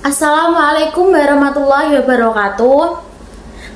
Assalamualaikum warahmatullahi wabarakatuh.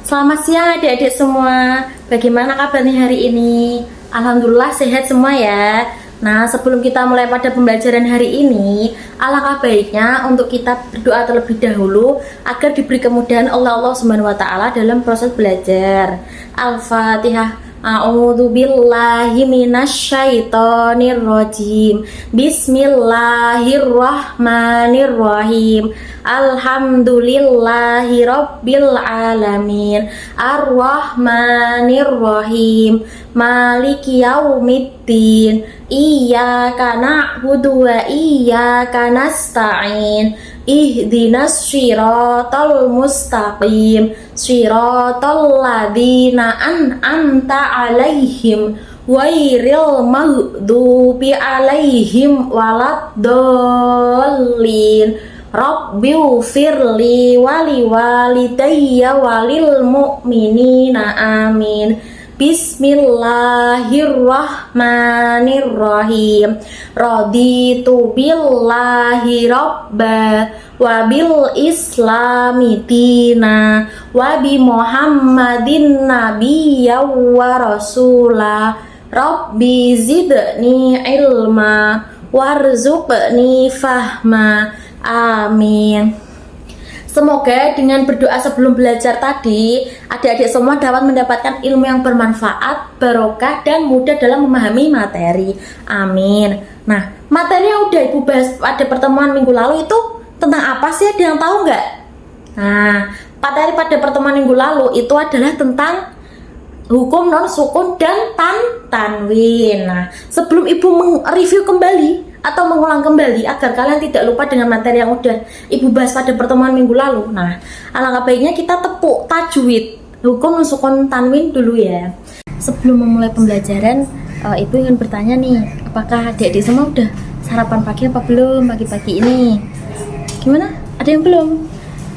Selamat siang adik-adik semua. Bagaimana kabarnya hari ini? Alhamdulillah sehat semua ya. Nah, sebelum kita mulai pada pembelajaran hari ini, alangkah baiknya untuk kita berdoa terlebih dahulu agar diberi kemudahan Allah Subhanahu wa taala dalam proses belajar. Al-Fatihah. A'udzu billahi minasyaitonir rajim. Bismillahirrahmanirrahim. Alhamdulillahi rabbil alamin. Arrahmanirrahim. Maliki yaumiddin. Iyyaka na'budu wa iyyaka nasta'in. Ihdinas syiratal mustaqim, syiratal ladzina an'amta alaihim ghairil maghdubi alaihim waladdallin. Rabbighfirli wali walidayya walil mu'minina amin. Bismillahirrahmanirrahim. Raditu billahi rabba wa bil islami dina wa bi muhammadin nabiyya wa rasula. Rabbi zidni ilma warzuqni fahma. Amin. Semoga dengan berdoa sebelum belajar tadi, adik-adik semua dapat mendapatkan ilmu yang bermanfaat, barokah, dan mudah dalam memahami materi. Amin. Nah, materi yang udah Ibu bahas pada pertemuan minggu lalu itu tentang apa sih? Ada yang tahu nggak? Nah, materi pada pertemuan minggu lalu itu adalah tentang hukum non sukun dan tanwin. Nah, sebelum Ibu mereview kembali atau mengulang kembali agar kalian tidak lupa dengan materi yang udah Ibu bahas pada pertemuan minggu lalu. Nah, alangkah baiknya kita tepuk tajwid hukum sukun tanwin dulu ya. Sebelum memulai pembelajaran, Ibu ingin bertanya nih, apakah adik-adik semua udah sarapan pagi apa belum pagi-pagi ini? Gimana? Ada yang belum?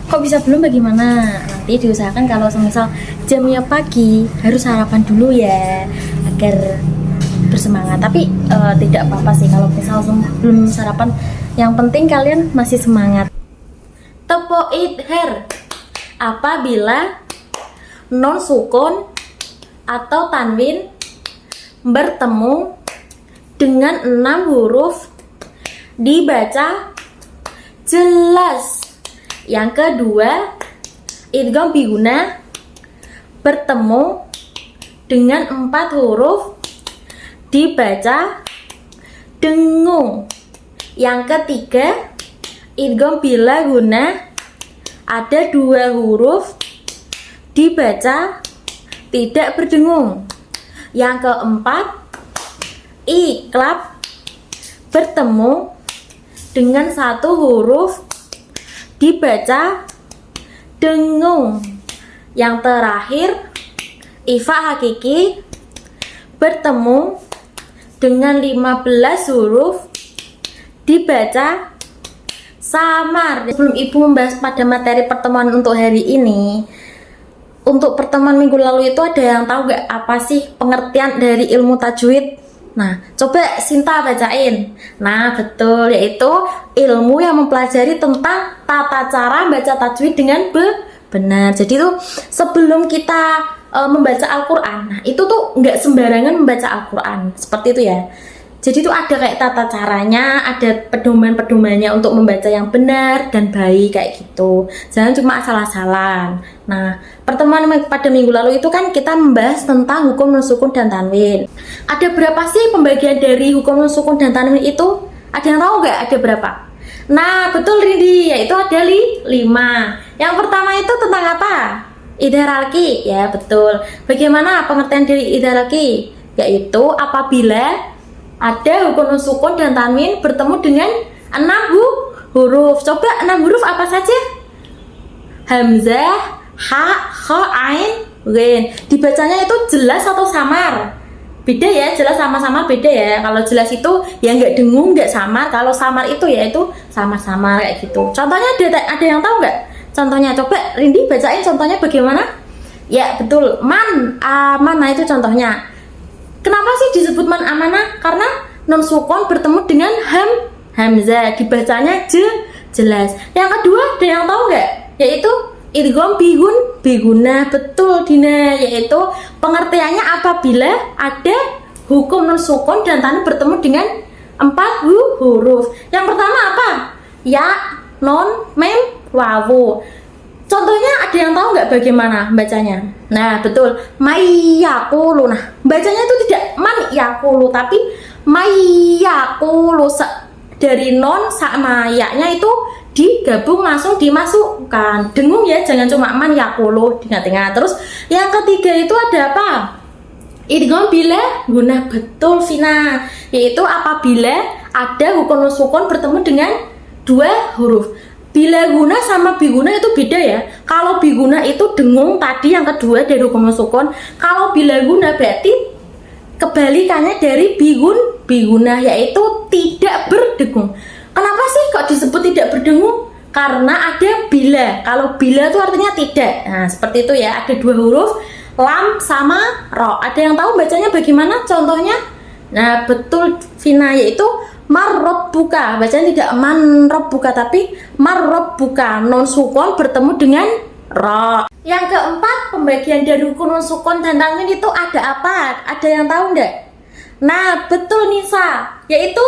Kok bisa belum? Bagaimana? Nanti diusahakan kalau semisal jamnya pagi harus sarapan dulu ya, agar bersemangat. Tapi tidak apa-apa sih kalau misal belum sarapan, yang penting kalian masih semangat. Topo idher, apabila non sukun atau tanwin bertemu dengan 6 huruf dibaca jelas. Yang kedua, idgham biguna bertemu dengan 4 huruf dibaca dengung. Yang ketiga, idgham bila guna ada 2 huruf dibaca tidak berdengung. Yang keempat, iqlab bertemu dengan 1 huruf dibaca dengung. Yang terakhir, ifa hakiki bertemu dengan 15 huruf dibaca samar. Sebelum Ibu membahas pada materi pertemuan untuk hari ini, untuk pertemuan minggu lalu itu ada yang tahu gak apa sih pengertian dari ilmu tajwid? Nah, coba Sinta bacain. Nah, betul, yaitu ilmu yang mempelajari tentang tata cara baca tajwid dengan benar. Jadi tuh sebelum kita membaca Al-Quran, nah itu tuh nggak sembarangan membaca Al-Quran seperti itu ya. Jadi tuh ada kayak tata caranya, ada pedoman-pedomannya untuk membaca yang benar dan baik kayak gitu. Jangan cuma asal-asalan. Nah, pertemuan pada minggu lalu itu kan kita membahas tentang hukum nun sukun dan tanwin. Ada berapa sih pembagian dari hukum nun sukun dan tanwin itu? Ada yang tahu nggak ada berapa? Nah, betul Rindi, yaitu ada 5. Yang pertama itu tentang apa? Idharalki, ya betul. Bagaimana pengertian dari idharalki? Yaitu apabila ada hukum nun sukun dan tanwin bertemu dengan 6 huruf. Coba 6 huruf apa saja? Hamzah, ha, kha, ain, ghin. Dibacanya itu jelas atau samar? Beda ya, jelas sama samar beda ya. Kalau jelas itu ya nggak dengung, nggak samar. Kalau samar itu ya itu samar-samar kayak gitu. Contohnya ada yang tahu nggak? Contohnya coba Rindi bacain contohnya bagaimana? Ya betul, man, amanah itu contohnya. Kenapa sih disebut man amanah? Karena non sukun bertemu dengan hamzah, dibacanya jelas. Yang kedua ada yang tahu nggak? Yaitu idgham biguna. Betul Dina, yaitu pengertiannya apabila ada hukum nun sukun dan tanwin bertemu dengan 4 huruf. Yang pertama apa? Ya, non, mem, wawu. Contohnya ada yang tahu nggak bagaimana bacanya? Nah betul, mayyakulu. Nah bacanya itu tidak man yakulu tapi mayyakulu. Dari non sama ya-nya itu digabung langsung dimasukkan. Dengung ya, jangan cuma man yakulu, ingat-ingat. Terus yang ketiga itu ada apa? Idgham bila guna. Betul Vina, yaitu apabila ada hukum nun sukun bertemu dengan 2 huruf. Bila guna sama biguna itu beda ya. Kalau biguna itu dengung tadi yang kedua dari hukum nun sukun. Kalau bila guna berarti kebalikannya dari biguna, yaitu tidak berdengung. Kenapa sih kok disebut tidak berdengung? Karena ada bila. Kalau bila itu artinya tidak. Nah seperti itu ya, ada 2 huruf, lam sama ro. Ada yang tahu bacanya bagaimana contohnya? Nah betul Vina, yaitu marrabbuka. Bacanya tidak manrabbuka tapi marrabbuka. Non sukun bertemu dengan ro. Yang keempat, pembagian dari hukum nun sukun dan tanwin itu ada apa? Ada yang tahu enggak? Nah betul Nisa, yaitu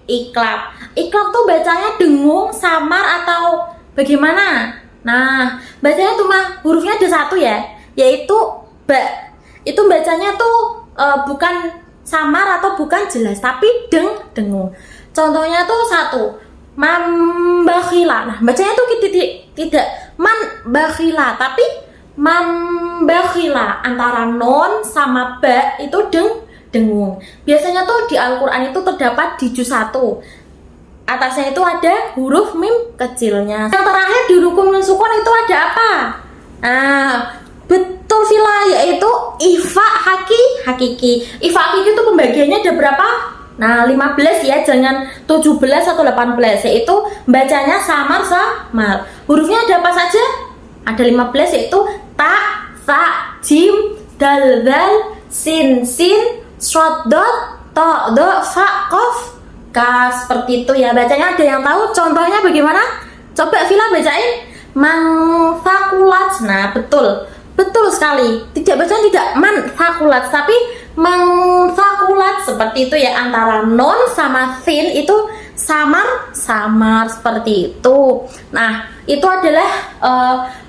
iklab. Iklab tuh bacanya dengung, samar atau bagaimana? Nah bacanya cuma hurufnya ada 1 ya, yaitu ba. Itu bacanya tuh bukan samar atau bukan jelas tapi dengung. Contohnya tuh 1, mambakhila. Nah bacanya tuh tidak man bakhila tapi mambakhila. Antara non sama ba itu dengung. Biasanya tuh di Al-Quran itu terdapat di juz 1. Atasnya itu ada huruf mim kecilnya. Yang terakhir di hukum nun sukun itu ada apa? Nah betul Vila, yaitu ifa hakiki. Ifa hakiki itu pembagiannya ada berapa? Nah 15 ya, jangan 17 atau 18, yaitu bacanya samar. Hurufnya ada apa saja? Ada 15, yaitu ta, sa, jim, dal, sin, shad, dot, to, do, fa, kof, ka. Seperti itu ya bacanya. Ada yang tahu contohnya bagaimana? Coba Vila bacain. Mangfakulat. Nah betul sekali, bacaan tidak manfakulat tapi mangfakulat. Seperti itu ya, antara non sama sin itu samar seperti itu. Nah itu adalah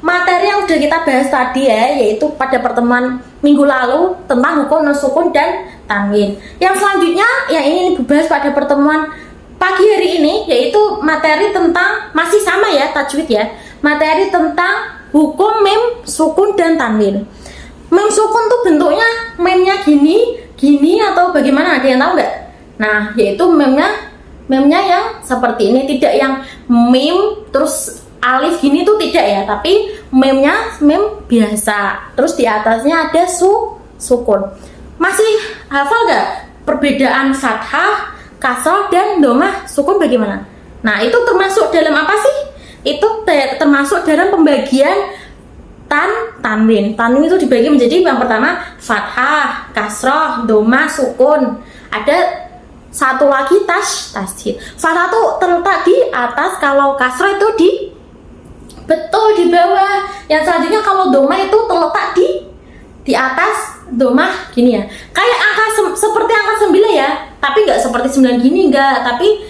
materi yang sudah kita bahas tadi ya, yaitu pada pertemuan minggu lalu tentang hukum nun sukun dan tanwin. Yang selanjutnya yang ingin dibahas pada pertemuan pagi hari ini yaitu materi tentang, masih sama ya tajwid ya, materi tentang hukum mim, sukun, dan tanwin. Mim sukun tuh bentuknya memnya gini atau bagaimana? Ada yang tahu nggak? Nah yaitu memnya yang seperti ini, tidak yang mim terus alif gini tuh tidak ya, tapi memnya mem biasa, terus di atasnya ada sukun. Masih hafal nggak perbedaan fathah, kasrah, dan domah sukun bagaimana? Nah itu termasuk dalam apa sih? Itu termasuk dalam pembagian tanwin. Tanwin itu dibagi menjadi yang pertama fathah, kasroh, domah, sukun. Ada satu lagi tasdid. Fathah itu terletak di atas, kalau kasroh itu di bawah. Yang selanjutnya kalau domah itu terletak di atas, domah gini ya. Kayak seperti angka 9 ya, tapi nggak seperti 9 gini, enggak, tapi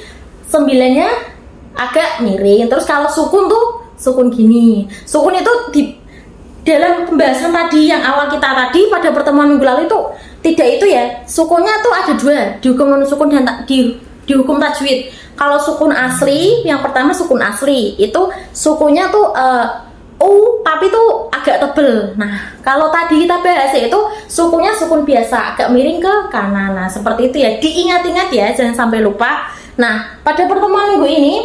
9-nya agak miring. Terus kalau sukun tuh sukun gini. Sukun itu di dalam pembahasan tadi yang awal kita tadi pada pertemuan minggu lalu itu tidak itu ya. Sukunnya tuh ada 2 di hukum non sukun dan di hukum tajwid. Kalau sukun asli, yang pertama sukun asli itu sukunnya tuh tapi tuh agak tebel. Nah kalau tadi kita bahas itu sukunnya sukun biasa, agak miring ke kanan. Nah seperti itu ya, diingat-ingat ya, jangan sampai lupa. Nah pada pertemuan minggu ini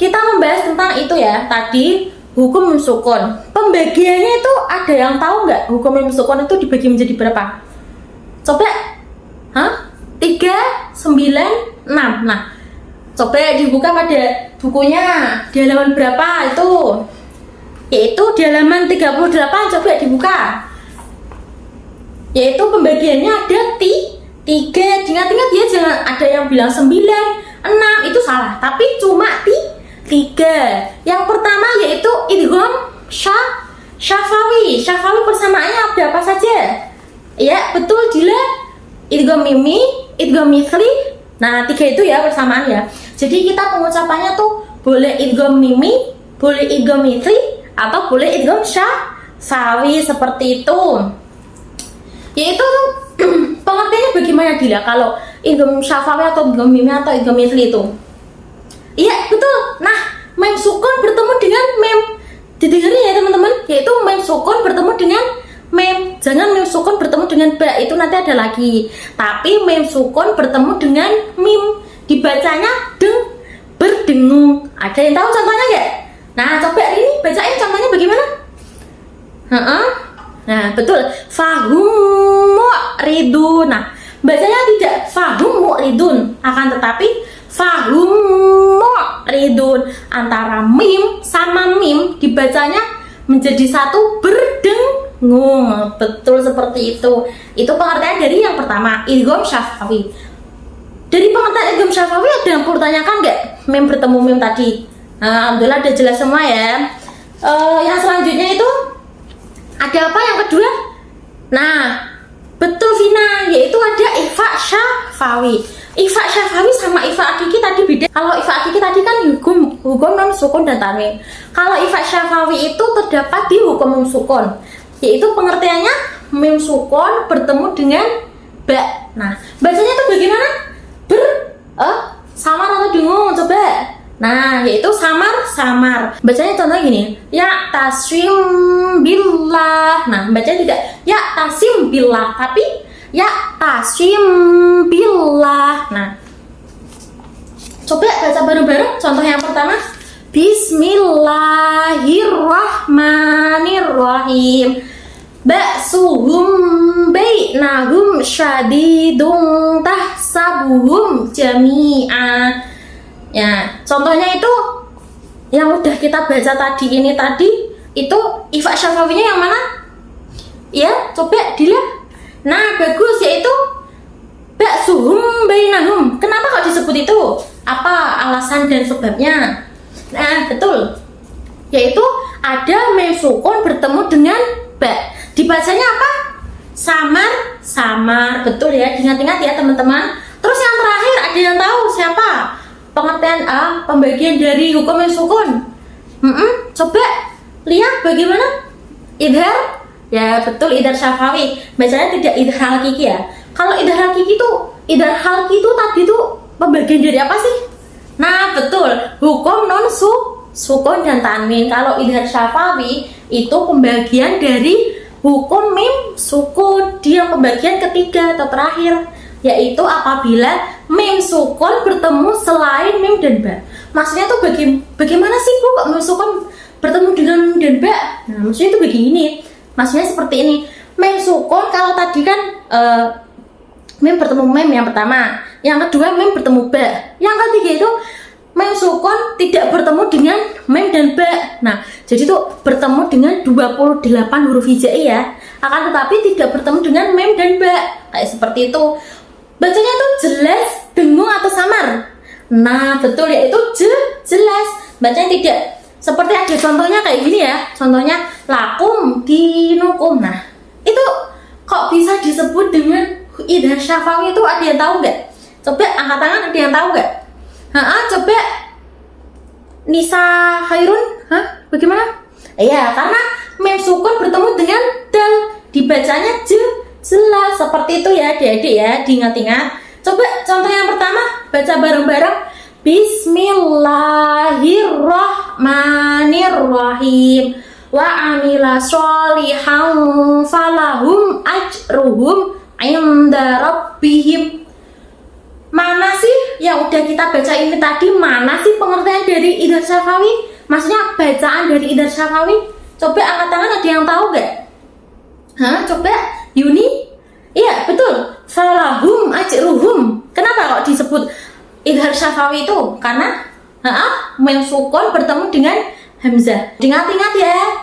kita membahas tentang itu ya, tadi hukum mim sukun. Pembagiannya itu ada yang tahu nggak? Hukum mim sukun itu dibagi menjadi berapa? Coba 3, 9, 6. Nah coba dibuka pada bukunya di halaman berapa itu? Yaitu di halaman 38. Coba dibuka. Yaitu pembagiannya ada 3. Ingat-ingat ya, jangan ada yang bilang 9, 6, itu salah. Tapi cuma 3. Yang pertama yaitu idgham syafawi. Syafawi persamaannya ada apa saja? Ya, betul Dila. Idgham mimi, idgham mithli. Nah, 3 itu ya persamaan ya. Jadi kita pengucapannya tuh boleh idgham mimi, boleh idgham mithli, atau boleh idgham syafawi seperti itu. Yaitu pengertiannya bagaimana Dila kalau idgham syafawi atau idgham mimi atau idgham mithli itu? Iya, betul. Nah, mem sukun bertemu dengan mem. Didengarin ya teman-teman, yaitu mem sukun bertemu dengan mem. Jangan mem sukun bertemu dengan ba, itu nanti ada lagi. Tapi mem sukun bertemu dengan mim, dibacanya berdengung. Ada yang tahu contohnya nggak? Nah, coba ini bacain contohnya bagaimana? Nah, betul. Fahum mu'ridun. Nah, bacanya tidak fahum mu'ridun, akan tetapi fahum mu'ridun. Antara mim sama mim dibacanya menjadi satu, berdengung. Betul seperti itu. Itu pengertian dari yang pertama, idgham syafawi. Dari pengertian idgham syafawi ada yang pertanyakan nggak? Mem bertemu mim tadi. Nah, alhamdulillah udah jelas semua ya. Yang selanjutnya itu ada apa yang kedua? Nah, betul Vina, yaitu ada ikhfa syafawi. Ikhfa syafawi sama ikhfa hakiki tadi beda. Kalau ikhfa hakiki tadi kan hukum non sukun dan tanwin. Kalau ikhfa syafawi itu terdapat di hukum mim sukun, yaitu pengertiannya mim sukun bertemu dengan ba. Nah, bacanya itu bagaimana? Samar atau dengung? Coba. Nah, yaitu samar. Bacanya contohnya gini, ya tasim billah. Nah, bacanya tidak ya tasim billah, tapi ya tasim billah. Nah, coba baca bareng-bareng. Contoh yang pertama, Bismillahirrahmanirrahim. Ba'suhum bainahum syadidun tahsabuhum jami'a. Ya, contohnya itu yang udah kita baca tadi itu ikhfa syafawinya yang mana? Ya, coba dilihat. Nah, bagus, yaitu ba'suhum bainahum. Kenapa kok disebut itu? Apa alasan dan sebabnya? Nah, betul. Yaitu ada mem sukun bertemu dengan ba. Dibacanya apa? Samar. Betul ya, ingat-ingat ya teman-teman. Terus yang terakhir ada yang tahu siapa? Pengertian pembagian dari hukum mem sukun. Coba lihat bagaimana? Idhar. Ya betul, idhar syafawi. Bacanya tidak idhar hakiki ya. Kalau idhar hakiki itu tadi tuh pembagian dari apa sih? Nah, betul, hukum non sukun dan tanwin. Kalau idhar syafawi itu pembagian dari hukum mim sukun. Dia pembagian ketiga atau terakhir, yaitu apabila mim sukun bertemu selain mim dan ba. Maksudnya tuh bagaimana sih Bu kok mim sukun bertemu dengan mim dan ba? Nah, maksudnya itu begini. Maksudnya seperti ini. Mim sukun kalau tadi kan mim bertemu mim yang pertama, yang kedua mim bertemu ba, yang ketiga itu mim sukun tidak bertemu dengan mim dan ba. Nah, jadi tuh bertemu dengan 28 huruf hija'i ya. Akan tetapi tidak bertemu dengan mim dan ba. Kayak seperti itu. Bacanya tuh jelas, dengung atau samar. Nah, betul, yaitu jelas. Bacanya tidak seperti ada contohnya kayak gini ya. Contohnya lakum dinukum. Nah, itu kok bisa disebut dengan idhar syafawi itu, ada yang tahu nggak? Coba angkat tangan, ada yang tahu nggak? Coba Nisa Khairun, bagaimana? Iya, karena mem sukun bertemu dengan dal, dibacanya jelas seperti itu ya adik-adik ya, diingat-ingat. Coba contoh yang pertama, baca bareng-bareng. Bismillahirrahmanirrahim. Wa amila sholihan falahum ajruhum inda rabbihim. Mana sih yang udah kita baca ini tadi? Mana sih pengertian dari idhar syafawi? Maksudnya bacaan dari idhar syafawi? Coba angkat tangan, ada yang tahu gak? Coba Yuni? Iya betul, falahum ajruhum. Kenapa kok disebut idhar syafawi itu? Karena mem sukun bertemu dengan hamzah. Ingat-ingat ya.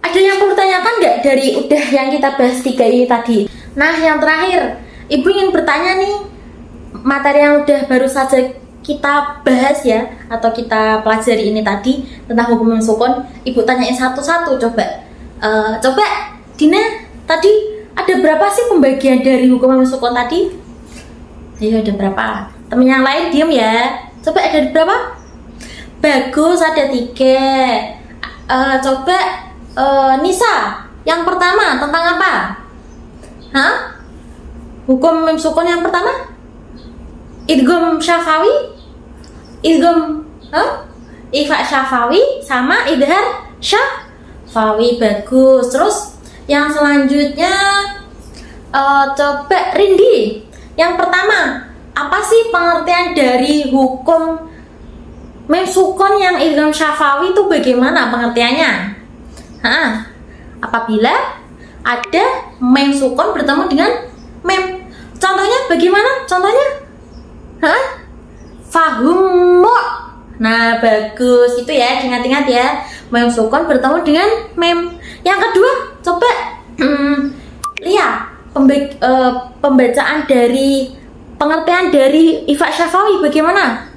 Ada yang perlu tanyakan nggak dari udah yang kita bahas 3 ini tadi? Nah, yang terakhir, Ibu ingin bertanya nih, materi yang udah baru saja kita bahas ya, atau kita pelajari ini tadi tentang hukum mem sukun, Ibu tanyain satu-satu coba. Coba Dina, tadi ada berapa sih pembagian dari hukum mem sukun tadi? Ayo, ada berapa? Temen yang lain diem ya. Coba ada berapa? Bagus, ada 3. Coba Nisa, yang pertama tentang apa? Hah? Hukum mem sukun yang pertama? Idgham syafawi? Ikhfa syafawi sama idhar syafawi. Bagus. Terus yang selanjutnya coba Rindi, yang pertama apa sih pengertian dari hukum mem sukun yang idgham syafawi itu bagaimana pengertiannya? Apabila ada mem sukun bertemu dengan mem, contohnya bagaimana? Contohnya? Fahummu. Nah, bagus. Itu ya, ingat-ingat ya. Mem sukun bertemu dengan mem. Yang kedua, coba lihat pembacaan dari pengertian dari ikhfa syafawi bagaimana?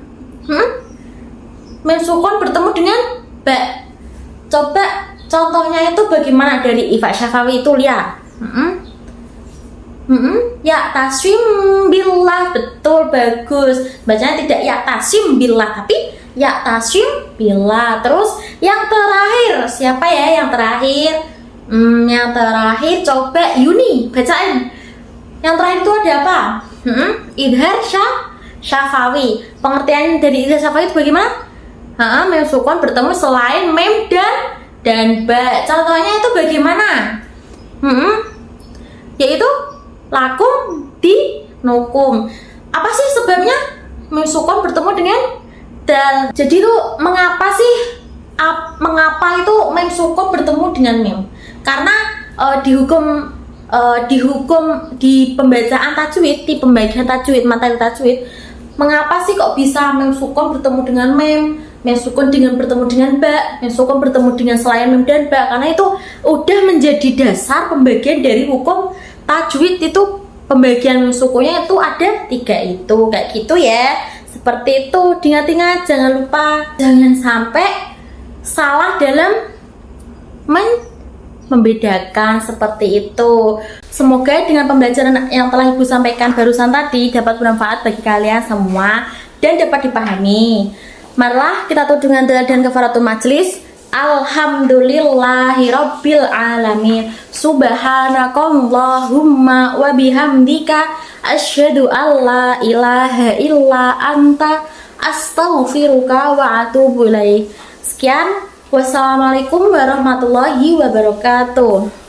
Mem sukun bertemu dengan ba. Coba contohnya itu bagaimana dari ikhfa syafawi itu, lihat. Ya tasim billah, betul, bagus. Bacanya tidak ya tasim billah, tapi ya tasim billah. Terus yang terakhir, siapa ya yang terakhir? Yang terakhir coba Yuni, bacain. Yang terakhir itu ada apa? Idhar syafawi. Pengertian dari idhar syafawi itu bagaimana? Mem sukun bertemu selain mem dan ba. Contohnya itu bagaimana? Yaitu lakum di nukum. Apa sih sebabnya mem sukun bertemu dengan dal? Jadi itu mengapa itu mem sukun bertemu dengan mem? Karena di pembacaan tajwid, di pembagian tajwid, materi tajwid, mengapa sih kok bisa mem sukun bertemu dengan mem sukun bertemu dengan ba, mem sukun bertemu dengan selain mem dan ba? Karena itu udah menjadi dasar pembagian dari hukum tajwid. Itu pembagian mem sukunnya itu ada 3 itu, kayak gitu ya. Seperti itu, diingat-ingat, jangan lupa, jangan sampai salah dalam membedakan seperti itu. Semoga dengan pembelajaran yang telah Ibu sampaikan barusan tadi dapat bermanfaat bagi kalian semua dan dapat dipahami. Marilah kita tutup dengan doa dan kafaratul majlis. Alhamdulillahirabbil alamin. Subhanakallahumma wa bihamdika asyhadu alla ilaha illa anta astaghfiruka wa atubu ilaik. Sekian, wassalamualaikum warahmatullahi wabarakatuh.